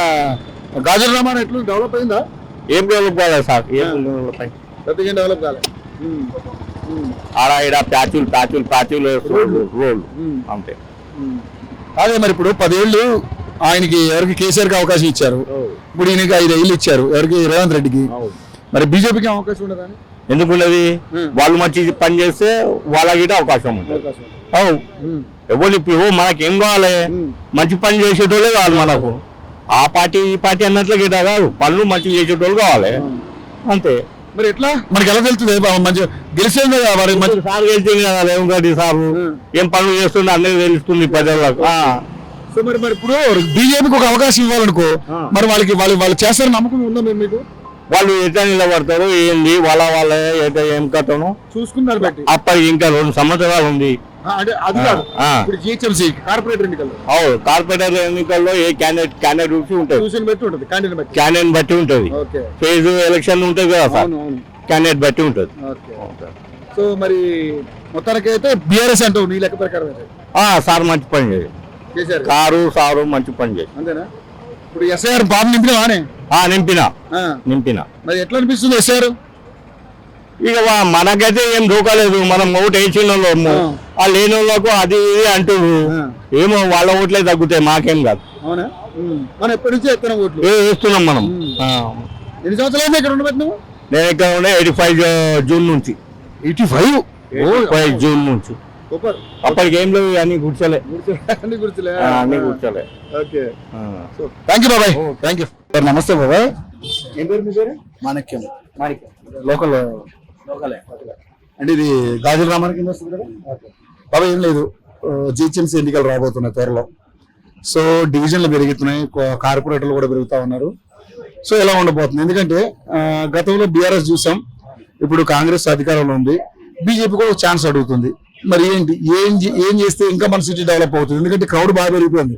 గాజుల రామాయణ ఎట్లు డెవలప్ అయిందా? ఏం డెవలప్ కాలేదు సార్. ఏం డెవలప్ అయింది? పెద్దగా డెవలప్ కాలేదు. ఆడ ఈడ ప్యాచులు రోడ్లు అంతే. అదే మరి ఇప్పుడు 10 ఏళ్ళు ఆయనకి ఎవరికి కేసీఆర్కి అవకాశం ఇచ్చారు, ఇప్పుడు ఈయనకి 5 ఏళ్ళు ఇచ్చారు ఎవరికి రేవంత్ రెడ్డికి, మరి బీజేపీకి అవకాశం ఉండదా? ఎందుకున్నది వాళ్ళు మంచి పని చేస్తే వాళ్ళకి అవకాశం ఉంటుంది. ఎవరు ఇప్పుడు మనకేం కావాలి? మంచి పని చేసేటోళ్ళే కావాలి మనకు. ఆ పార్టీ ఈ పార్టీ అన్నట్లు గిట్ట కాదు, పనులు మంచి చేసేటోళ్ళు కావాలి అంతే. మరి ఎట్లా మనకి ఎలా తెలుస్తుంది? మంచిగా గెలిచేది కదా మరి మంచి సార్ గెలిచింది కదా రేవంత్ సార్ ఏం పనులు చేస్తుండే అందరికి తెలుస్తుంది ప్రజలకు. సో మరి ఇప్పుడు బీజేపీకి ఒక అవకాశం ఇవ్వాలనుకో, మరి వాళ్ళు చేస్తారు నమ్మకం ఉందా మీకు? వాళ్ళు ఎట్లా నిలబడతారు ఏంది వాళ్ళ ఎట్లా ఏం కథను చూసుకున్నారు బట్టి అప్పటికి ఇంకా 2 సంవత్సరాలు ఉంది. అంటే అది కాదు ఇప్పుడు జిహెచ్ఎంసీ కార్పొరేటర్ ఎన్నికల్లో కార్పొరేటర్ ఎన్నికల్లో ఏ క్యాండిడేట్ ఉంటుంది, క్యాండిడేట్ బట్టి ఉంటుంది. ఫేజ్ ఎలక్షన్ ఉంటుంది కదా సార్, క్యాండిడేట్ బట్టి ఉంటుంది. సో మరి మొత్తానికైతే బీఆర్ఎస్ అంటావు నీ లెక్క ప్రకారం సార్ మంచి పని చేయాలి, సారు మంచి పని చేయాలి అంతేనా? ఇప్పుడు ఎస్ఐఆర్ బాబు నింపినా మరి ఎట్లా అనిపిస్తుంది ఎస్ఐఆర్? ఇక మనకైతే ఏం దూకలేదు, మనం ఓటు వేసిన వాళ్ళము, ఆ లేని వాళ్ళకు అది ఇది అంటారు. ఏమో వాళ్ళ ఓట్లే తగ్గుతాయి, మాకేం కాదు. అవునా? మనం ఎప్పటి నుంచి వేస్తున్నాం మనం. ఎన్ని సంవత్సరాలు ఇక్కడ ఉండబెట్టినావు? నేను ఇక్కడ ఉండే 85 జూన్ నుంచి. 85 జూన్ నుంచి. అప్పటికి ఏం లేవు అన్ని కూర్చోలే. థ్యాంక్ యూ బాబాయ్. Thank you. నమస్తే బాబాయ్. ఏం పేరు మీ పేరు? మాణిక్యం. లోకల్ అంటే ఇది గాజుల రామాయణ కింద వస్తుంది కదా బాబాయ్. ఏం లేదు, జిహెచ్ఎంసీ ఎన్నికలు రాబోతున్నాయి త్వరలో. సో డివిజన్లు పెరుగుతున్నాయి, కార్పొరేటర్లు కూడా పెరుగుతా ఉన్నారు. సో ఎలా ఉండబోతుంది? ఎందుకంటే గతంలో బీఆర్ఎస్ చూసాం, ఇప్పుడు కాంగ్రెస్ అధికారంలో ఉంది, బీజేపీ కూడా ఒక ఛాన్స్ అడుగుతుంది. మరి ఏంటి ఏం చేస్తే ఇంకా మన సిటీ డెవలప్ అవుతుంది? ఎందుకంటే క్రౌడ్ బాగా పెరిగిపోయింది.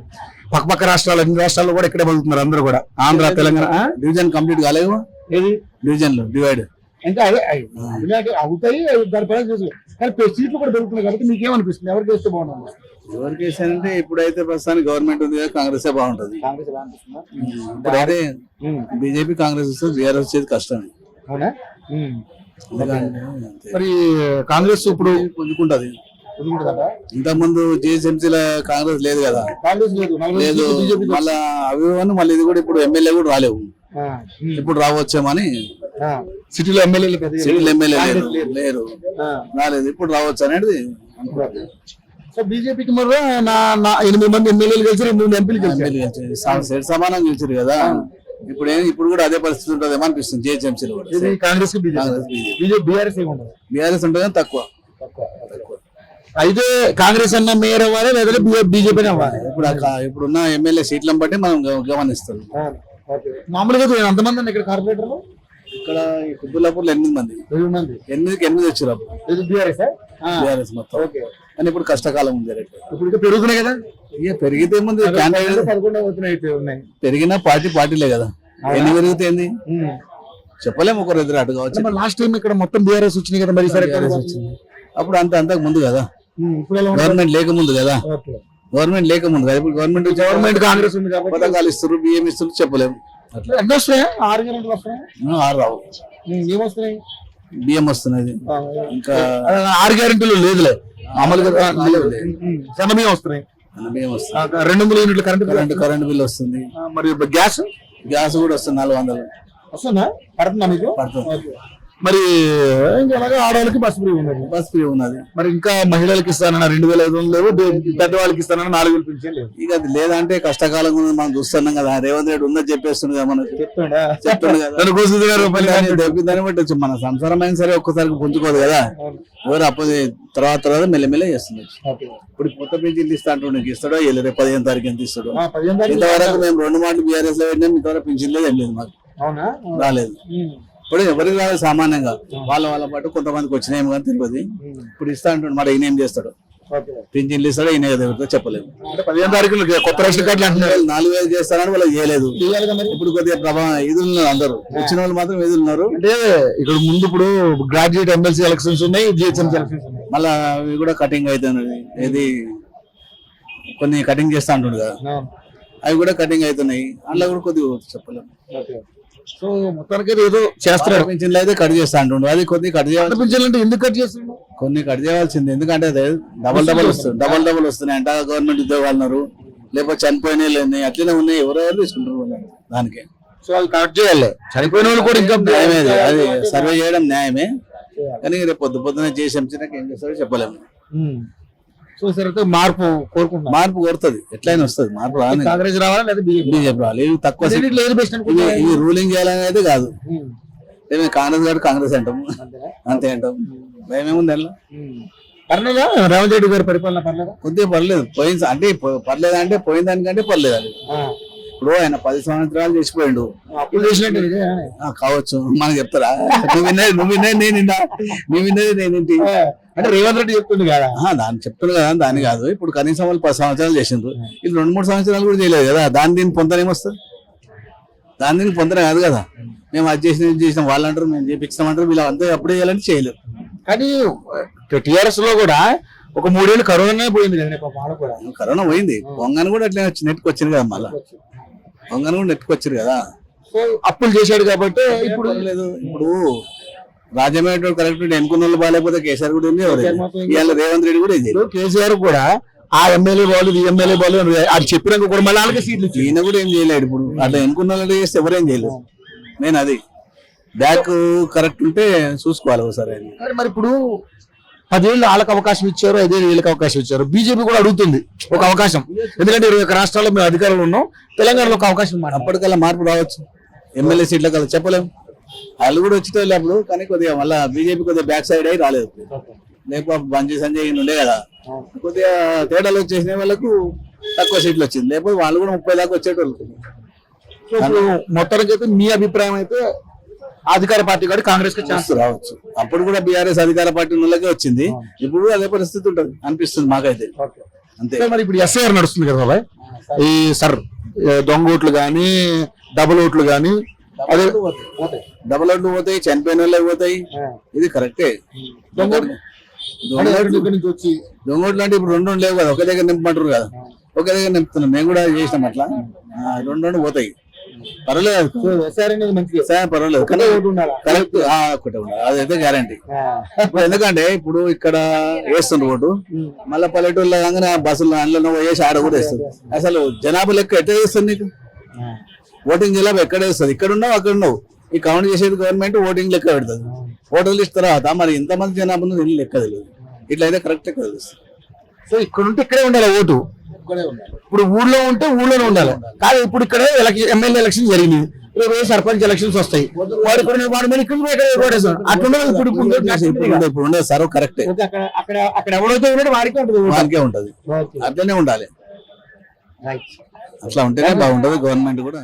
పక్క రాష్ట్రాలు అన్ని రాష్ట్రాల్లో కూడా ఇక్కడే బతుకుతున్నారు అందరూ కూడా. ఆంధ్ర తెలంగాణ డివిజన్ కంప్లీట్ కాలేదు, డివిజన్లు డివైడ్ అంటే అదే అవుతాయి, దాని పైన కానీ సీట్లు కూడా పెరుగుతున్నాయి కాబట్టి మీకేమనిపిస్తుంది? ఎవరికి వేస్తే బాగుంటుంది? ఎవరికి వేసానంటే ఇప్పుడైతే ప్రస్తుతానికి గవర్నమెంట్ ఉంది కదా, కాంగ్రెస్ బాగుంటది. ఇప్పుడైతే బీజేపీ కాంగ్రెస్ వస్తే బీఆర్ఎస్ వచ్చేది కష్టమే. అవునా? మరి కాంగ్రెస్ ఇప్పుడు పుంజుకుంటది. ఇంతకుముందు జిహెచ్ఎంసీలో కాంగ్రెస్ లేదు కదా, లేదు. మళ్ళా అవి మళ్ళీ ఇది కూడా ఇప్పుడు ఎమ్మెల్యే కూడా రాలేవు, ఇప్పుడు రావచ్చేమని. సిటీలో ఎమ్మెల్యేలు లేరు, రాలేదు, ఇప్పుడు రావచ్చు అనేది. సో బీజేపీకి మరి 8 మంది ఎమ్మెల్యేలు కలిసి 2 ఎంపీలు గెలిచారు, సమానం గెలిచారు కదా. ఇప్పుడు కూడా అదే పరిస్థితి ఉంటుందేమో అనిపిస్తుంది జిహెచ్ఎంసీలో కూడా. కాంగ్రెస్ బీఆర్ఎస్ ఉంటుంది తక్కువ. అయితే కాంగ్రెస్ అన్న మేయర్ అవ్వాలి లేదా బీజేపీ అవ్వాలి? ఇప్పుడున్న ఎమ్మెల్యే సీట్లను బట్టి మనం గమనిస్తాం. మామూలుగా ఎంతమంది ఇక్కడ కార్పొరేటర్లు? ఇక్కడ కుబ్బుల్లాపూర్లో 8 మంది, 8 వచ్చారు. బీఆర్ఎస్ మొత్తం. కానీ ఇప్పుడు కష్టకాలం ఉంది, ఇప్పుడు పెరుగుతున్నాయి కదా. ఇక పెరిగితే ఏముంది, పెరిగిన పార్టీలే కదా. ఎన్ని పెరిగితే చెప్పలేము, ఒకరు ఎదురు అటు కావచ్చు. లాస్ట్ టైం ఇక్కడ మొత్తం బీఆర్ఎస్ వచ్చినాయి కదా, మరి వచ్చింది అప్పుడు అంతకు ముందు కదా, గవర్నమెంట్ లేకముందు కదా. గవర్నమెంట్ లేకముందు కదా, ఇప్పుడు గవర్నమెంట్ కాంగ్రెస్ ఉంది కాబట్టి పథకాలు ఇస్తారు, బియ్యం ఇస్తారు, చెప్పలేము. ఎన్ని వస్తాయి? 6 గ్యారెంటీలు వస్తాయి. 6 రావు. ఏమొస్తున్నాయి? బియ్యం వస్తున్నది. ఇంకా 6 గ్యారెంటీలు లేదులే, మామూలుగా సన్న బియ్యం వస్తున్నాయి. 200 యూనిట్ల కరెంట్ బిల్ వస్తుంది. మరి గ్యాస్ కూడా వస్తుంది 400. వస్తుందా? పడుతుందా మీకు? పడుతుంది. మరి ఇంకా అలాగే ఆడవాళ్ళకి బస్ ఫ్రీ ఉన్నది. బస్ ఫ్రీ ఉన్నది. మరి ఇంకా మహిళలకు ఇస్తానన్న 2,500 లేవు, పెద్దవాళ్ళకి ఇస్తానన్న 4,000 పింఛన్ లేవు. ఇక అది లేదంటే కష్టకాలం ఉన్నది మనం చూస్తున్నాం కదా. రేవంత్ రెడ్డి ఉన్నది చెప్పేస్తుంది కదా మనకి, చెప్తుండు కదా. దాన్ని బట్టి వచ్చి మన సంసారం అయినా సరే ఒక్కసారికి పుంజుకోదు కదా. ఎవరు అప్పుడు తర్వాత మెల్లమెల్ల చేస్తుంది. ఇప్పుడు కొత్త పింఛన్లు ఇస్తా అంటూ నీకు ఇస్తాడో వెళ్ళి రేపు 15వ తారీఖు ఎంత ఇస్తాడు. ఇంతవరకు మేము 2 మాటలు బీఆర్ఎస్ లో పెట్టినాం, ఇంతవరకు పింఛన్ లేదు, ఏం లేదు, మాకు రాలేదు. ఇప్పుడు ఎవరికి రాలేదు సామాన్యంగా, వాళ్ళ పాటు కొంతమందికి వచ్చినాయేమో కానీ తెలియదు. ఇప్పుడు ఇస్తా అంటుండు, మరి ఈయన ఏం చేస్తాడు, పింఛన్లు ఇస్తాడో ఈయన ఎవరితో చెప్పలేము. 15వ తారీఖు కొత్త రేషన్ కార్డులు అంటున్నారు 4,000 చేస్తారని వాళ్ళు చేయలేదు. ఇప్పుడు కొద్దిగా ప్రభావం ఎదురు ఉన్నారు, అందరూ వచ్చిన వాళ్ళు మాత్రం ఎదురు ఉన్నారు. అంటే ఇక్కడ ముందు ఇప్పుడు గ్రాడ్యుయేట్ ఎమ్మెల్సీ ఎలక్షన్స్ ఉన్నాయి, జిహెచ్ఎంసీ ఎలక్షన్స్ ఉన్నాయి. మళ్ళా అవి కూడా కటింగ్ అవుతున్నది. ఏది కొన్ని కటింగ్ చేస్తా అంటుండు కదా, అవి కూడా కటింగ్ అవుతున్నాయి. అందులో కూడా కొద్దిగా చెప్పలేము. సో మొత్తానికి ఏదో చేస్తారు. పింఛన్లు అయితే కట్ చేస్తా అంటుండు, అది కొద్దిగా కట్ చేయాలి. పింఛన్లు అంటే ఎందుకు కట్ చేస్తున్నాడు? కొన్ని కట్ చేయాల్సింది, ఎందుకంటే అదే డబల్ వస్తున్నాయి అంట. గవర్నమెంట్ ఉద్యోగాలు ఉన్నారు, లేకపోతే చనిపోయిన అట్లనే ఉన్నాయి, ఎవరెవరు తీసుకుంటారు దానికి. సో అది కట్ చేయాలి. చనిపోయిన వాళ్ళు కూడా ఇంకా న్యాయమే, అది సర్వే చేయడం న్యాయమే. కానీ రేపు పొద్దునే చేసి ఏం చేస్తారో చెప్పలేము. సో సరే మార్పు కోరుకుంటున్నాం. మార్పు కొడుతుంది, ఎట్లయినా వస్తుంది మార్పు. రాని కాంగ్రెస్ రావాలా లేదా బీజేపీ రావాలి. ఇవి తక్కువ ఇవి రూలింగ్ చేయాలని అయితే కాదు. మేము కాంగ్రెస్ గారు కాంగ్రెస్ అంటాము, అంతే అంటాం. మేమేముంది అలా పర్లేదా రేవంత్ రెడ్డి గారి పరిపాలన పర్లేదా? కొద్దిగా పర్లేదు. పోయింది అంటే పర్లేదు అంటే పోయిన దానికంటే పర్లేదు అది. ఇప్పుడు ఆయన 10 సంవత్సరాలు చేసిపోయిండు, అప్పుడు చేసినట్టు కావచ్చు. మనకు చెప్తారా? నువ్వు విన్నది నేనేంటి అంటే రేవంత్ రెడ్డి చెప్తుంది కదా, దాన్ని చెప్తున్నా కదా, దాని కాదు. ఇప్పుడు కనీసం వాళ్ళు 10 సంవత్సరాలు చేసిండ్రు, ఇది 2-3 సంవత్సరాలు కూడా చేయలేదు కదా. దీని పొందనేమొస్తుంది? దీనికి పొందనే కాదు కదా. మేము అది చేసినాం వాళ్ళు అంటారు, మేము చేపించామంటారు, వీళ్ళు అంతా అప్పుడే చేయాలంటే చేయలేరు. కానీ టీఆర్ఎస్ లో కూడా ఒక 3 ఏళ్ళు కరోనానే పోయింది కదా. కరోనా పోయింది, పొంగని కూడా అట్లా నెట్కి వచ్చింది కదా. మళ్ళా పొంగని కూడా నెట్కి వచ్చారు కదా. సో అప్పులు చేశాడు కాబట్టి ఇప్పుడు లేదు. ఇప్పుడు రాజమేట కరెక్ట్ ఎన్నుకున్న వాళ్ళు బాగాలేకపోతే కేసీఆర్ కూడా ఉంది, ఇవాళ రేవంత్ రెడ్డి కూడా ఇది. కేసీఆర్ కూడా ఆ ఎమ్మెల్యే వాళ్ళు ఈ ఎమ్మెల్యే వాళ్ళు అది చెప్పినాక కూడా మళ్ళీ వాళ్ళకి సీట్లు ఈయన కూడా ఏం చేయలేడు. ఇప్పుడు అట్లా ఎన్నుకున్న వాళ్ళు చేస్తే ఎవరేం చేయలేదు. నేను అది బ్యాక్ కరెక్ట్ ఉంటే చూసుకోవాలి ఒకసారి. మరి ఇప్పుడు 10 ఏళ్ళు వాళ్ళకి అవకాశం ఇచ్చారు, 5 ఏళ్ళు వీళ్ళకి అవకాశం ఇచ్చారు. బీజేపీ కూడా అడుగుతుంది ఒక అవకాశం, ఎందుకంటే 21 రాష్ట్రాల్లో మేము అధికారంలో ఉన్నాం, తెలంగాణలో ఒక అవకాశం. అప్పటికల్లా మార్పు రావచ్చు, ఎమ్మెల్యే సీట్ల కల్లా చెప్పలేము. వాళ్ళు కూడా వచ్చి వెళ్ళినప్పుడు, కానీ కొద్దిగా మళ్ళీ బీజేపీ కొద్దిగా బ్యాక్ సైడ్ అయ్యి రాలేదు. లేకపోతే బంజీ సంజయ్ ఉండే కదా, కొద్దిగా తేడాలు వచ్చేసిన వాళ్ళకు తక్కువ సీట్లు వచ్చింది. లేకపోతే వాళ్ళు కూడా 30 దాకా వచ్చేటోళ్ళు. మొత్తానికి అయితే మీ అభిప్రాయం అయితే అధికార పార్టీ కూడా కాంగ్రెస్ కి ఛాన్స్ రావచ్చు. అప్పుడు కూడా బీఆర్ఎస్ అధికార పార్టీ ఉన్నోళ్ళకే వచ్చింది, ఇప్పుడు అదే పరిస్థితి ఉంటుంది అనిపిస్తుంది మాకైతే. అంతే. మరి ఇప్పుడు ఎస్ఐఆర్ నడుస్తుంది కదా బాబాయ్, ఈ సార్ దొంగ ఓట్లు గానీ డబుల్ ఓట్లు గానీ, అదే డబుల్ ఓట్లు పోతాయి, చనిపోయిన వాళ్ళే పోతాయి. ఇది కరెక్టే. దొంగ ఓట్లు అంటే ఇప్పుడు 2 లేవు కదా, ఒకే దగ్గర నింపమంటారు కదా. ఒకే దగ్గర నింపుతున్నాం, మేము కూడా చేసినాం అట్లా. 2 పోతాయి, పర్వాలేదు. పర్వాలేదు, కరెక్ట్ ఒకటే ఉండాలి, అదైతే గ్యారంటీ. ఎందుకంటే ఇప్పుడు ఇక్కడ వేస్తుండ్రు ఓటు, మళ్ళీ పల్లెటూరులో కాగానే బస్సులు అందులో వేసి ఆడ కూడా వేస్తుంది. అసలు జనాభా లెక్క ఎట్లా వేస్తుంది నీకు? ఓటింగ్ జనాభా ఎక్కడ వేస్తుంది? ఇక్కడ ఉన్నావు అక్కడ ఉన్నావు. ఈ కౌంట్ చేసేది గవర్నమెంట్, ఓటింగ్ లెక్క పెడుతుంది. ఓటర్లు ఇచ్చిన తర్వాత మరి ఇంతమంది జనాభా ఉందో లెక్క తెలియదు. ఇట్లా అయితే కరెక్ట్ లెక్క తెలుస్తుంది. సో ఇక్కడ ఉంటే ఇక్కడే ఉండాలి ఓటు. ఇప్పుడు ఊళ్ళో ఉంటే ఊళ్ళోనే ఉండాలి. కానీ ఇప్పుడు ఇక్కడ ఎమ్మెల్యే ఎలక్షన్ జరిగింది, రేపు సర్పంచ్ ఎలక్షన్స్ వస్తాయి. ఇప్పుడు ఉండదు సార్, కరెక్ట్. అక్కడ ఎవరైతే ఉన్నాడో వాడికే ఉంటది, అట్లనే ఉండాలి. అట్లా ఉంటేనే బాగుంటది గవర్నమెంట్ కూడా.